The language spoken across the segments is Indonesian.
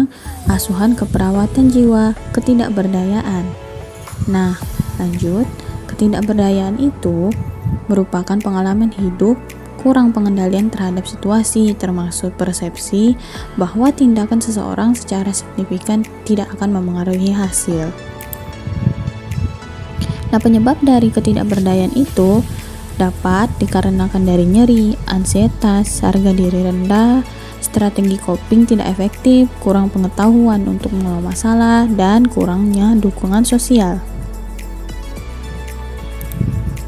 tentang asuhan keperawatan jiwa ketidakberdayaan. Nah, lanjut, ketidakberdayaan itu merupakan pengalaman hidup kurang pengendalian terhadap situasi, termasuk persepsi bahwa tindakan seseorang secara signifikan tidak akan memengaruhi hasil. Nah, penyebab dari ketidakberdayaan itu dapat dikarenakan dari nyeri, ansietas, harga diri rendah, strategi coping tidak efektif, kurang pengetahuan untuk mengelola masalah, dan kurangnya dukungan sosial.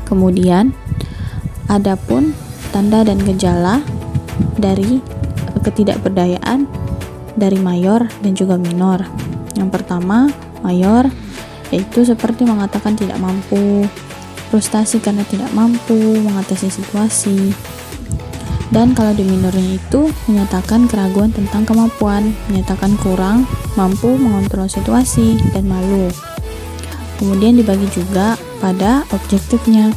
Kemudian, adapun tanda dan gejala dari ketidakberdayaan dari mayor dan juga minor. Yang pertama, mayor, yaitu seperti mengatakan tidak mampu, frustasi karena tidak mampu mengatasi situasi. Dan kalau di minornya itu menyatakan keraguan tentang kemampuan, menyatakan kurang mampu mengontrol situasi, dan malu. Kemudian dibagi juga pada objektifnya,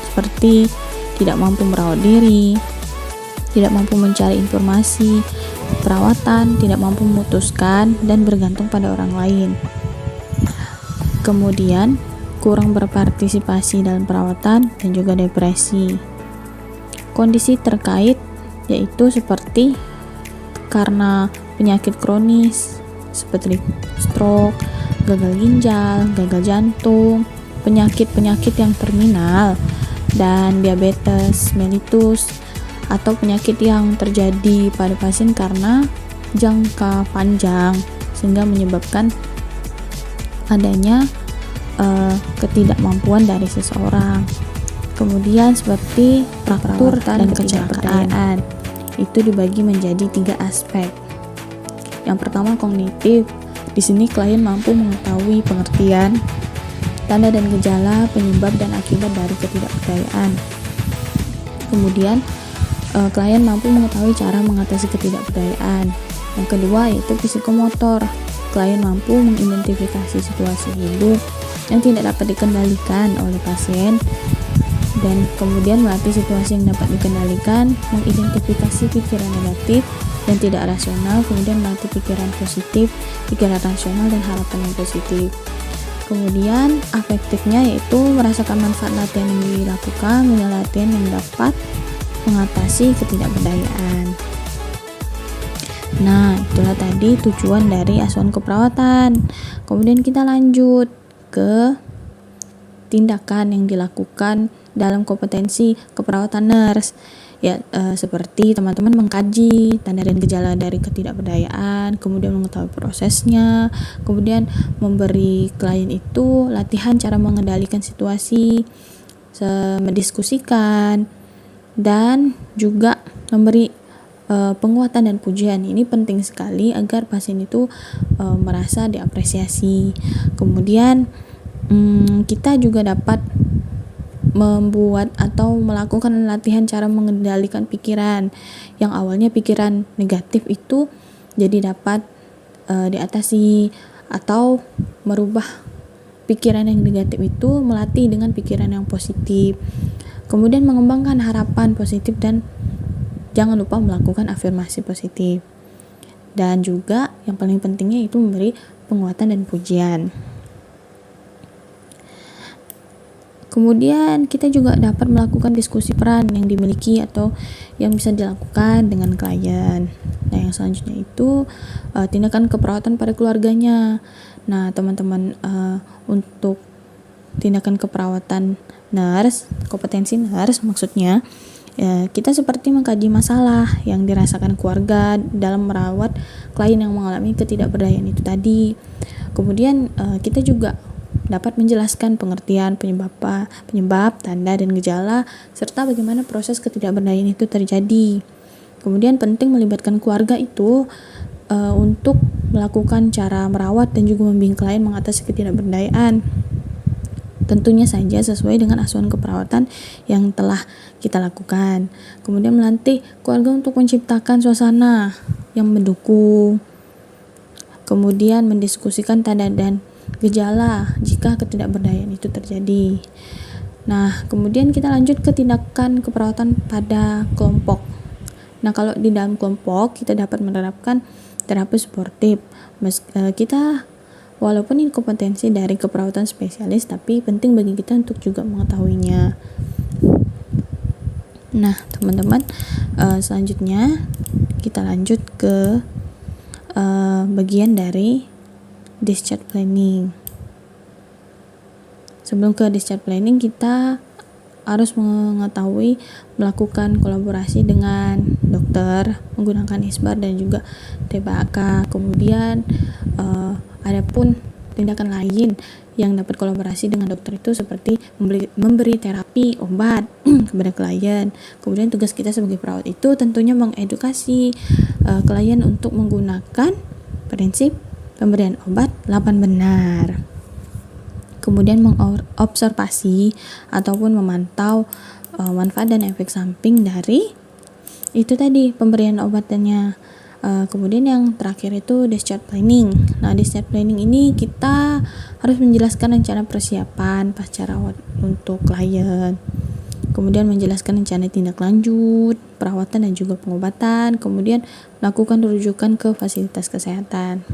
seperti tidak mampu merawat diri, tidak mampu mencari informasi, perawatan, tidak mampu memutuskan, dan bergantung pada orang lain. Kemudian, kurang berpartisipasi dalam perawatan dan juga depresi. Kondisi terkait yaitu seperti karena penyakit kronis seperti stroke, gagal ginjal, gagal jantung, penyakit-penyakit yang terminal, dan diabetes mellitus, atau penyakit yang terjadi pada pasien karena jangka panjang sehingga menyebabkan adanya ketidakmampuan dari seseorang. Kemudian seperti fraktur dan kecelakaan, itu dibagi menjadi 3 aspek. Yang pertama kognitif. Di sini klien mampu mengetahui pengertian, tanda dan gejala, penyebab dan akibat dari ketidakberdayaan. Kemudian klien mampu mengetahui cara mengatasi ketidakberdayaan. Yang kedua yaitu psikomotor. Klien mampu mengidentifikasi situasi hidup yang tidak dapat dikendalikan oleh pasien, dan kemudian melatih situasi yang dapat dikendalikan, mengidentifikasi pikiran negatif dan tidak rasional, kemudian melatih pikiran positif, pikiran rasional, dan harapan yang positif. Kemudian afektifnya yaitu merasakan manfaat latihan yang dilakukan, latihan yang dapat mengatasi ketidakberdayaan. Nah, itulah tadi tujuan dari asuhan keperawatan. Kemudian kita lanjut ke tindakan yang dilakukan dalam kompetensi keperawatan nurse. Ya, seperti teman-teman mengkaji tanda dan gejala dari ketidakberdayaan, kemudian mengetahui prosesnya, kemudian memberi klien itu latihan cara mengendalikan situasi, mendiskusikan, dan juga memberi penguatan dan pujian. Ini penting sekali agar pasien itu merasa diapresiasi. Kemudian kita juga dapat membuat atau melakukan latihan cara mengendalikan pikiran yang awalnya pikiran negatif itu jadi dapat diatasi, atau merubah pikiran yang negatif itu melatih dengan pikiran yang positif. Kemudian mengembangkan harapan positif dan jangan lupa melakukan afirmasi positif. Dan juga yang paling pentingnya itu memberi penguatan dan pujian. Kemudian kita juga dapat melakukan diskusi peran yang dimiliki atau yang bisa dilakukan dengan klien. Nah, yang selanjutnya itu tindakan keperawatan pada keluarganya. Nah, teman-teman, untuk tindakan keperawatan nurse, kompetensi nurse maksudnya, kita seperti mengkaji masalah yang dirasakan keluarga dalam merawat klien yang mengalami ketidakberdayaan itu tadi. Kemudian kita juga dapat menjelaskan pengertian penyebab, tanda dan gejala, serta bagaimana proses ketidakberdayaan itu terjadi. Kemudian penting melibatkan keluarga itu untuk melakukan cara merawat dan juga membimbing klien mengatasi ketidakberdayaan. Tentunya saja sesuai dengan asuhan keperawatan yang telah kita lakukan. Kemudian melatih keluarga untuk menciptakan suasana yang mendukung. Kemudian mendiskusikan tanda dan gejala jika ketidakberdayaan itu terjadi. Nah, kemudian kita lanjut ke tindakan keperawatan pada kelompok. Nah, kalau di dalam kelompok kita dapat menerapkan terapi suportif. Kita walaupun ini kompetensi dari keperawatan spesialis, tapi penting bagi kita untuk juga mengetahuinya. Nah, teman-teman, selanjutnya kita lanjut ke bagian dari discharge planning. Sebelum ke discharge planning, kita harus mengetahui melakukan kolaborasi dengan dokter menggunakan ISBAR dan juga TBAK. Kemudian ada pun tindakan lain yang dapat kolaborasi dengan dokter itu seperti memberi terapi obat kepada klien. Kemudian tugas kita sebagai perawat itu tentunya mengedukasi klien untuk menggunakan prinsip pemberian obat 8 benar. Kemudian mengobservasi ataupun memantau manfaat dan efek samping dari itu tadi pemberian obatnya. Kemudian yang terakhir itu discharge planning. Nah, discharge planning ini kita harus menjelaskan rencana persiapan pasca rawat untuk klien. Kemudian menjelaskan rencana tindak lanjut, perawatan dan juga pengobatan. Kemudian melakukan rujukan ke fasilitas kesehatan.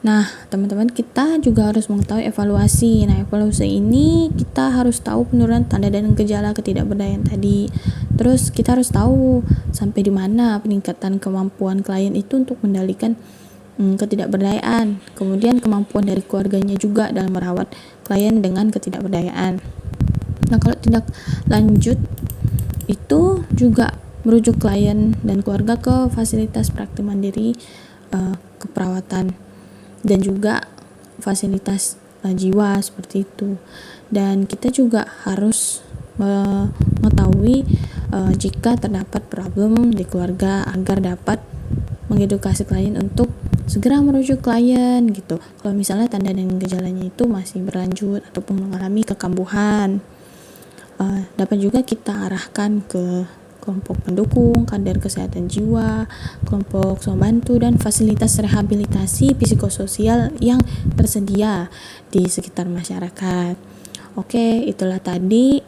Nah, teman-teman, kita juga harus mengetahui evaluasi. Nah, evaluasi ini kita harus tahu penurunan tanda dan gejala ketidakberdayaan tadi. Terus kita harus tahu sampai di mana peningkatan kemampuan klien itu untuk mengendalikan ketidakberdayaan. Kemudian kemampuan dari keluarganya juga dalam merawat klien dengan ketidakberdayaan. Nah, kalau tindak lanjut itu juga merujuk klien dan keluarga ke fasilitas praktik mandiri keperawatan dan juga fasilitas jiwa seperti itu. Dan kita juga harus mengetahui jika terdapat problem di keluarga agar dapat mengedukasi klien untuk segera merujuk klien gitu. Kalau misalnya tanda dan gejalanya itu masih berlanjut ataupun mengalami kekambuhan, dapat juga kita arahkan ke kelompok pendukung, kader kesehatan jiwa, kelompok pembantu dan fasilitas rehabilitasi psikososial yang tersedia di sekitar masyarakat. Oke, itulah tadi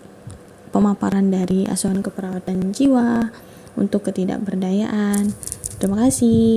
pemaparan dari asuhan keperawatan jiwa untuk ketidakberdayaan. Terima kasih.